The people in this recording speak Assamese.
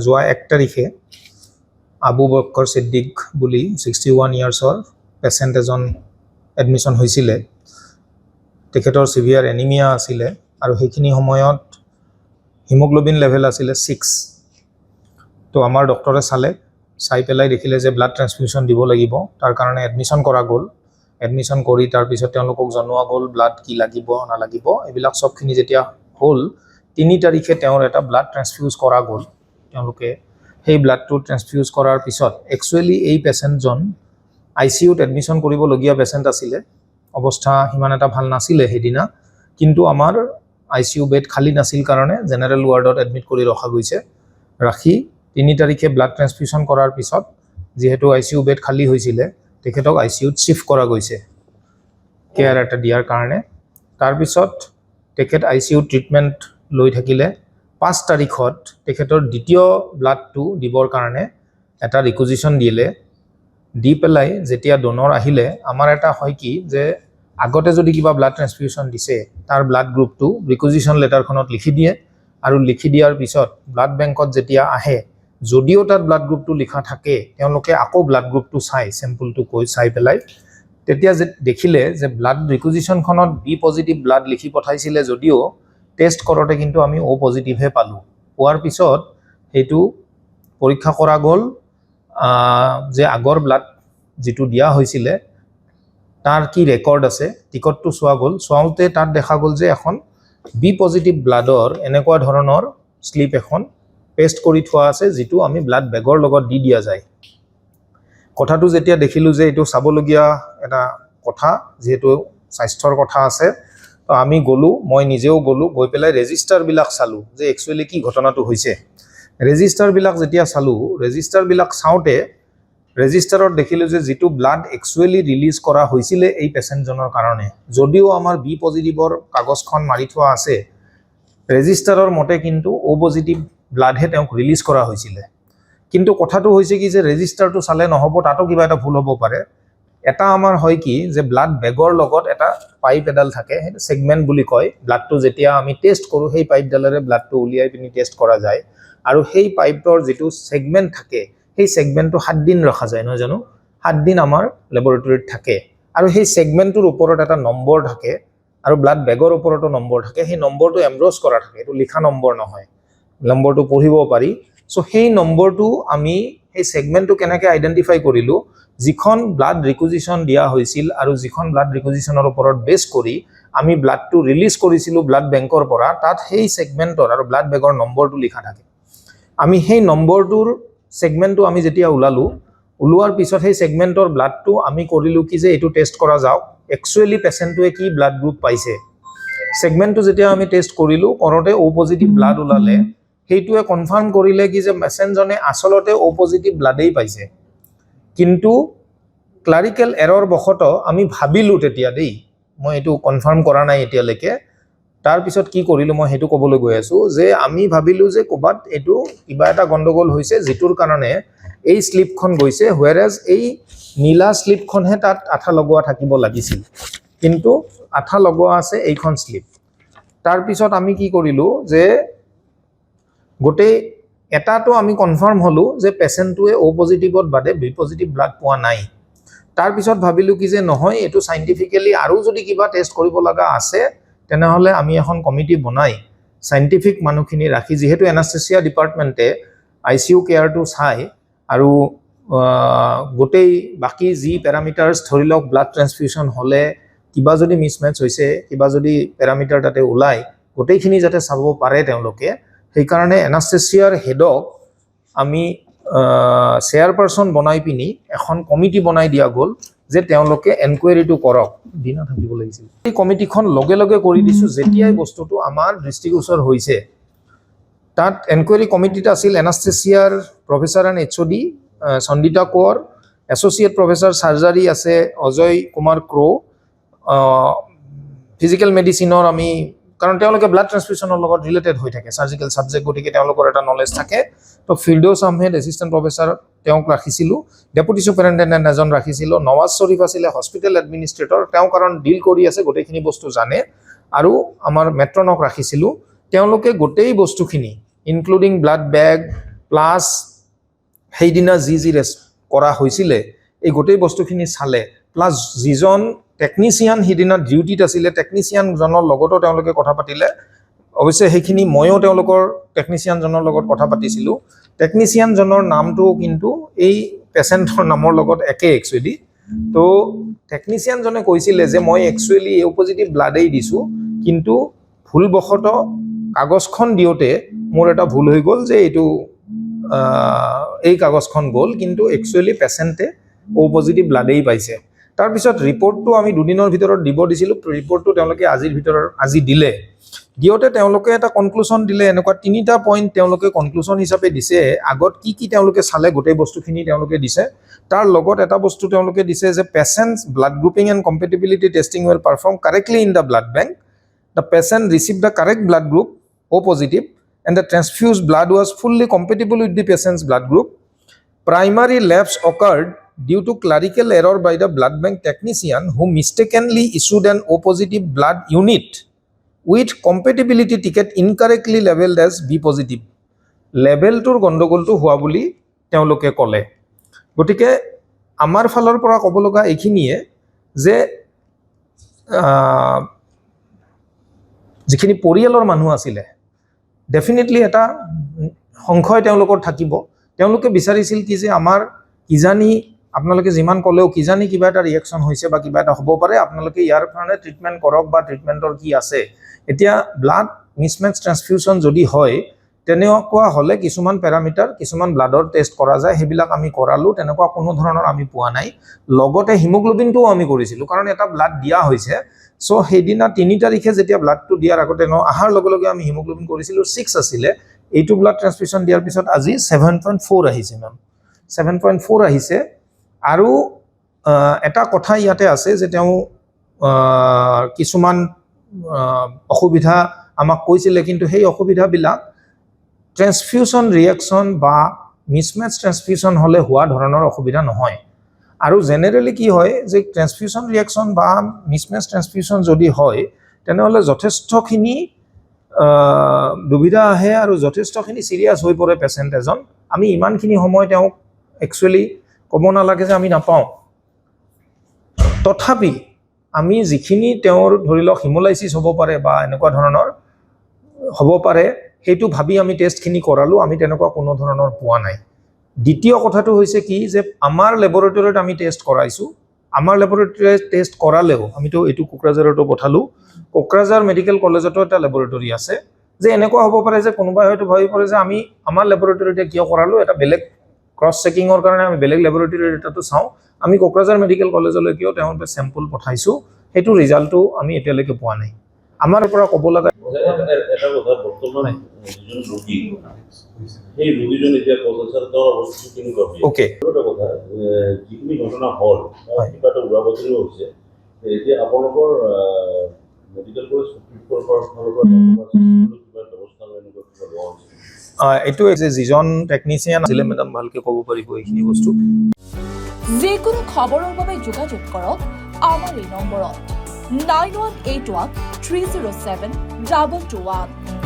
যোৱা 1 তাৰিখে আবু বক্কৰ সিদ্দিক বুলি 61 ইয়াৰ্ছৰ পেচেণ্ট এজন এডমিশ্যন হৈছিলে। তেখেতৰ সিভিয়াৰ এনিমিয়া আছিলে আৰু সেইখিনি সময়ত হিমোগ্লোবিন লেভেল আছিলে 6। তো আমাৰ ডক্টৰে চাই পেলাই দেখিলে যে ব্লাড ট্ৰান্সফিউশ্যন দিব লাগিব। তাৰ কাৰণে এডমিশ্যন কৰা গ'ল। এডমিশ্যন কৰি তাৰপিছত তেওঁলোকক জনোৱা গ'ল ব্লাড কি লাগিব নালাগিব এইবিলাক সবখিনি যেতিয়া হ'ল 3 তাৰিখে তেওঁৰ এটা ব্লাড ট্ৰান্সফিউজ কৰা গ'ল। তেওঁলোকে সেই ব্লাডটো ট্ৰান্সফিউজ কৰাৰ পিছত একচুৱেলি এই পেচেণ্টজন ICUত এডমিশ্যন কৰিবলগীয়া পেচেণ্ট আছিলে। অৱস্থা সিমান এটা ভাল নাছিলে সেইদিনা, কিন্তু আমাৰ ICU বেড খালী নাছিল কাৰণে জেনেৰেল ৱাৰ্ডত এডমিট কৰি ৰখা গৈছে। ৰাখি 3 তাৰিখে ব্লাড ট্ৰান্সফিউশ্যন কৰাৰ পিছত যিহেতু ICU বেড খালী হৈছিলে তেখেতক ICUত শিফ্ট কৰা গৈছে কেয়াৰ এটা দিয়াৰ কাৰণে। তাৰপিছত তেখেত ICU ট্ৰিটমেণ্ট লৈ থাকিলে। 5 তাৰিখত তেখেতৰ দ্বিতীয় ব্লাডটো দিবৰ কাৰণে এটা ৰিকুইজিশ্যন দিলে। দি পেলাই যেতিয়া ডোনৰ আহিলে আমাৰ এটা হয় কি যে আগতে যদি কিবা ব্লাড ট্ৰান্সফিউশ্যন দিছে তাৰ ব্লাড গ্ৰুপটো ৰিকুইজিশ্যন লেটাৰখনত লিখি দিয়ে আৰু লিখি দিয়াৰ পিছত ব্লাড বেংকত যেতিয়া আহে যদিও তাত ব্লাড গ্ৰুপটো লিখা থাকে তেওঁলোকে আকৌ ব্লাড গ্ৰুপটো চেম্পলটো চাই পেলাই তেতিয়া দেখিলে যে ব্লাড ৰিকুইজিশ্যনখনত B পজিটিভ ব্লাড লিখি পঠাইছিলে যদিও টেষ্ট কৰোঁতে কিন্তু আমি O পজিটিভহে পালোঁ। পোৱাৰ পিছত সেইটো পৰীক্ষা কৰা গ'ল যে আগৰ ব্লাড যিটো দিয়া হৈছিলে তাৰ কি ৰেকৰ্ড আছে টিকটটো চোৱা গ'ল। চাওঁতে তাত দেখা গ'ল যে এখন B পজিটিভ ব্লাডৰ এনেকুৱা ধৰণৰ স্লিপ এখন পেষ্ট কৰি থোৱা আছে যিটো আমি ব্লাড বেগৰ লগত দি দিয়া যায়। কথাটো যেতিয়া দেখিলোঁ যে এইটো চাবলগীয়া এটা কথা, যিহেতু স্বাস্থ্যৰ কথা আছে, তো আমি গ'লোঁ, মই নিজেও গ'লোঁ, গৈ পেলাই ৰেজিষ্টাৰবিলাক চালোঁ যে একচুৱেলি কি ঘটনাটো হৈছে। ৰেজিষ্টাৰবিলাক যেতিয়া চালোঁ, ৰেজিষ্টাৰবিলাক চাওঁতে ৰেজিষ্টাৰত দেখিলোঁ যে যিটো ব্লাড একচুৱেলি ৰিলিজ কৰা হৈছিলে এই পেচেণ্টজনৰ কাৰণে, যদিও আমাৰ B পজিটিভৰ কাগজখন মাৰি থোৱা আছে, ৰেজিষ্টাৰৰ মতে কিন্তু O পজিটিভ ব্লাডহে তেওঁক ৰিলিজ কৰা হৈছিলে। কিন্তু কথাটো হৈছে কি যে ৰেজিষ্টাৰটো চালে নহ'ব, তাতো কিবা এটা ভুল হ'ব পাৰে। এটা আমাৰ হয় কি যে ব্লাড বেগৰ লগত এটা পাইপ এডাল থাকে, সেইটো সেগমেন্ট বুলি কয়। ব্লাডটো যেতিয়া আমি টেষ্ট কৰোঁ সেই পাইপডালেৰে ব্লাডটো উলিয়াই পিনি টেষ্ট কৰা যায় আৰু সেই পাইপৰ যিটো সেগমেন্ট থাকে সেই সেগমেন্টটো 7 দিন ৰখা যায়, নহয় জানো? 7 দিন আমাৰ লেবৰেটৰীত থাকে আৰু সেই সেগমেন্টটোৰ ওপৰত এটা নম্বৰ থাকে আৰু ব্লাড বেগৰ ওপৰতো নম্বৰ থাকে। সেই নম্বৰটো এমব্ৰছ কৰা থাকে, এইটো লিখা নম্বৰ নহয়, নম্বৰটো পঢ়িব পাৰি। সো সেই নম্বৰটো আমি সেই সেগমেন্টটো কেনেকৈ আইডেন্টিফাই কৰিলোঁ, যিখন ব্লাড ৰিকুইজিশ্যন দিয়া হৈছিল আৰু যিখন ব্লাড ৰিকুইজিশ্যনৰ ওপৰত বেছ কৰি আমি ব্লাডটো ৰিলিজ কৰিছিলোঁ ব্লাড বেংকৰ পৰা, তাত সেই সেগমেন্টৰ আৰু ব্লাড বেগৰ নম্বৰটো লিখা থাকে। আমি সেই নম্বৰটোৰ সেগমেন্টটো আমি যেতিয়া ওলোৱাৰ পিছত সেই সেগমেন্টৰ ব্লাডটো আমি কৰিলোঁ কি যে এইটো টেষ্ট কৰা যাওক একচুৱেলি পেচেণ্টটোৱে কি ব্লাড গ্ৰুপ পাইছে। সেগমেন্টটো যেতিয়া আমি টেষ্ট কৰিলোঁ, কৰোঁতে O পজিটিভ ব্লাড ওলালে, সেইটোৱে কনফাৰ্ম কৰিলে কি যে পেচেণ্টজনে আচলতে O পজিটিভ ব্লাডেই পাইছে। কিন্তু ক্লাৰিকেল এৰৰ বশতঃ আমি ভাবিলোঁ তেতিয়া মই এইটো কনফাৰ্ম কৰা নাই এতিয়ালৈকে, তাৰপিছত কি কৰিলোঁ মই সেইটো ক'বলৈ গৈ আছোঁ যে আমি ভাবিলোঁ যে ক'ৰবাত এইটো কিবা এটা গণ্ডগোল হৈছে যিটোৰ কাৰণে এই স্লিপখন গৈছে, হুৱেৰাজ এই নীলা স্লিপখনহে তাত আঠা লগোৱা থাকিব লাগিছিল, কিন্তু আঠা লগোৱা আছে এইখন স্লিপ। তাৰপিছত আমি কি কৰিলোঁ যে গোটেই এটাটো আমি কনফাৰ্ম হ'লোঁ যে পেচেণ্টটোৱে O পজিটিভত বাদে B পজিটিভ ব্লাড পোৱা নাই। তাৰপিছত ভাবিলোঁ কি যে নহয়, এইটো চাইণ্টিফিকেলি আৰু যদি কিবা টেষ্ট কৰিব লগা আছে তেনেহ'লে আমি এখন কমিটি বনাই চাইণ্টিফিক মানুহখিনি ৰাখি, যিহেতু এনাস্থেচিয়া ডিপাৰ্টমেণ্টে ICU কেয়াৰটো চায় আৰু গোটেই বাকী যি পেৰামিটাৰ্ছ, ধৰি লওক ব্লাড ট্ৰান্সফিউশ্যন হ'লে কিবা যদি মিছমেচ হৈছে, কিবা যদি পেৰামিটাৰ তাতে ওলায়, গোটেইখিনি যাতে চাব পাৰে তেওঁলোকে, সেইকাৰণে এনাস্থেচিয়াৰ হেডক আমি চেয়াৰপাৰচন বনাই পিনি এখন কমিটি বনাই দিয়া গ'ল যে তেওঁলোকে এনকুৱাৰীটো কৰক। দিনা থাকিব লাগিছিল। এই কমিটিখন লগে লগে কৰি দিছোঁ যেতিয়াই বস্তুটো আমাৰ দৃষ্টিগোচৰ হৈছে। তাত এনকুৱাৰী কমিটিত আছিল এনাস্থেচিয়াৰ professor and HOD Sandita Konwar, associate professor surgery আছে অজয় কুমাৰ ক্ৰো, ফিজিকেল মেডিচিনৰ আমি, কাৰণ তেওঁলোকে ব্লাড ট্ৰান্সফিউশ্যনৰ লগত ৰিলেটেড হৈ থাকে, চাৰ্জিকেল ছাবজেক্ট, গতিকে তেওঁলোকৰ এটা নলেজ থাকে। তো ফিৰদৌছ আহমেদ এছিষ্টেণ্ট প্ৰফেচাৰ তেওঁক ৰাখিছিলোঁ, ডেপুটি ছুপাৰিণ্টেণ্ডেণ্ট এজন ৰাখিছিলোঁ, নৱাজ শ্বৰীফ আছিলে হস্পিটেল এডমিনিষ্ট্ৰেটৰ, তেওঁ কাৰণ ডিল কৰি আছে গোটেইখিনি বস্তু জানে, আৰু আমাৰ মেট্ৰনক ৰাখিছিলোঁ। তেওঁলোকে গোটেই বস্তুখিনি ইনক্লুডিং ব্লাড বেগ, প্লাছ সেইদিনা যি কৰা হৈছিলে এই গোটেই বস্তুখিনি চালে, প্লাছ যিজন টেকনিচিয়ান সিদিনা ডিউটিত আছিলে টেকনিচিয়ানজনৰ লগতো তেওঁলোকে কথা পাতিলে। অৱশ্যে সেইখিনি ময়ো তেওঁলোকৰ টেকনিচিয়ানজনৰ লগত কথা পাতিছিলোঁ। টেকনিচিয়ানজনৰ নামটো কিন্তু এই পেচেণ্টৰ নামৰ লগত একে একচুৱেলি। তো টেকনিচিয়ানজনে কৈছিলে যে মই একচুৱেলি এ পজিটিভ ব্লাডেই দিছোঁ, কিন্তু ভুলবশতঃ কাগজখন দিওঁতে মোৰ এটা ভুল হৈ গ'ল যে এইটো এই কাগজখন গ'ল, কিন্তু একচুৱেলি পেচেণ্টে অ' পজিটিভ ব্লাডেই পাইছে। তাৰপিছত ৰিপৰ্টটো আমি দুদিনৰ ভিতৰত দিব দিছিলোঁ, ৰিপৰ্টটো তেওঁলোকে আজি দিলে। দিওঁতে তেওঁলোকে এটা কনক্লুশ্যন দিলে, এনেকুৱা 3টা পইণ্ট তেওঁলোকে কনক্লুশ্যন হিচাপে দিছে। আগত কি তেওঁলোকে চালে গোটেই বস্তুখিনি তেওঁলোকে দিছে। তাৰ লগত এটা বস্তু তেওঁলোকে দিছে যে patients blood grouping and compatibility testing well perform correctly in the blood bank. The patient receive the correct blood group O' positive and the transfused blood was fully compatible with the patient's blood group. Primary lapse occurred due to clerical error by the blood bank technician who mistakenly issued an O positive blood unit with compatibility ticket incorrectly labeled as B positive. লেবেলটোৰ গণ্ডগোলটো হোৱা বুলি তেওঁলোকে ক'লে। গতিকে আমাৰ ফালৰ পৰা ক'ব লগা এইখিনিয়ে যে যিখিনি পৰিয়ালৰ মানুহ আছিলে ডেফিনেটলি এটা সংশয় তেওঁলোকৰ থাকিব। তেওঁলোকে বিচাৰিছিল কি যে আমাৰ কিজানি আপোনালোকে যিমান ক'লেও কিজানি কিবা এটা ৰিয়েকশ্যন হৈছে বা কিবা এটা হ'ব পাৰে, আপোনালোকে ইয়াৰ কাৰণে ট্ৰিটমেণ্ট কৰক বা ট্ৰিটমেণ্টৰ কি আছে। এতিয়া ব্লাড মিছমেচ ট্ৰান্সফিউশ্যন যদি হয় তেনেকুৱা হ'লে কিছুমান পেৰামিটাৰ কিছুমান ব্লাডৰ টেষ্ট কৰা যায়, সেইবিলাক আমি কৰালোঁ, তেনেকুৱা কোনো ধৰণৰ আমি পোৱা নাই। লগতে হিমোগ্লোবিনটোও আমি কৰিছিলোঁ, কাৰণ এটা ব্লাড দিয়া হৈছে। চ' সেইদিনা 3 তাৰিখে যেতিয়া ব্লাডটো দিয়াৰ আগতে অহাৰ লগে লগে আমি হিমোগ্লোবিন কৰিছিলোঁ 6 আছিলে। এইটো ব্লাড ট্ৰান্সফিউশ্যন দিয়াৰ পিছত আজি 7.4 আহিছে মেম, 7.4 আহিছে। আৰু এটা কথা ইয়াতে আছে যে তেওঁ কিছুমান অসুবিধা আমাক কৈছিলে, কিন্তু সেই অসুবিধাবিলাক ট্ৰান্সফিউশ্যন ৰিয়েকশ্যন বা মিছমেচ ট্ৰান্সফিউশ্যন হ'লে হোৱা ধৰণৰ অসুবিধা নহয়। আৰু জেনেৰেলি কি হয় যে ট্ৰান্সফিউশ্যন ৰিয়েকশ্যন বা মিছমেচ ট্ৰান্সফিউশ্যন যদি হয় তেনেহ'লে যথেষ্টখিনি দুবিধা আহে আৰু যথেষ্টখিনি চিৰিয়াছ হৈ পৰে পেচেণ্ট এজন। আমি ইমানখিনি সময় তেওঁক একচুৱেলি ক'ব নালাগে যে আমি নাপাওঁ। তথাপি আমি যিখিনি তেওঁৰ ধৰি লওক হিমোলাইচিছ হ'ব পাৰে বা এনেকুৱা ধৰণৰ হ'ব পাৰে সেইটো ভাবি আমি টেষ্টখিনি কৰালোঁ, আমি তেনেকুৱা কোনো ধৰণৰ পোৱা নাই। দ্বিতীয় কথাটো হৈছে কি যে আমাৰ লেবৰেটৰীত আমি টেষ্ট কৰাইছোঁ, আমাৰ লেবৰেটৰীত টেষ্ট কৰালেও আমিতো এইটো কোকৰাঝাৰতো পঠালোঁ, কোকৰাঝাৰ মেডিকেল কলেজতো এটা লেবৰেটৰী আছে। যে এনেকুৱা হ'ব পাৰে যে কোনোবাই হয়তো ভাবি পৰে যে আমি আমাৰ লেবৰেটৰীতে কিয় কৰালোঁ, এটা বেলেগ ক্ৰছ চেকিঙৰ কাৰণে আমি বেলেগ লেবৰেটৰীৰ এটাটো চাওঁ। আমি কোকৰাঝাৰ মেডিকেল কলেজলৈ কিয় তেওঁলোকে চেম্পল পঠাইছোঁ, সেইটো ৰিজাল্টটো আমি এতিয়ালৈকে পোৱা নাই। আমাৰ পৰা ক'ব লগা এটা কথা, বৰ্তমান যিজন ৰোগী সেই ৰোগীজন এতিয়া কলেজৰ অৱস্থা কেনেকুৱা? অ'কে, এটা কথা, যিখিনি ঘটনা হ'ল কিবা এটা উৰা বাতৰি হৈছে, এতিয়া আপোনালোকৰ মেডিকেল কলেজ ফালৰ পৰা কিবা ব্যৱস্থা এনেকুৱা কিবা লোৱা হৈছে? এইটো যে যিজন টেকনিচিয়ান আছিলে মেডাম ভালকে ক'ব পাৰিব এইখিনি বস্তু। যিকোনো খবৰৰ বাবে যোগাযোগ কৰক আমাৰ এই নম্বৰত 9181 307 221।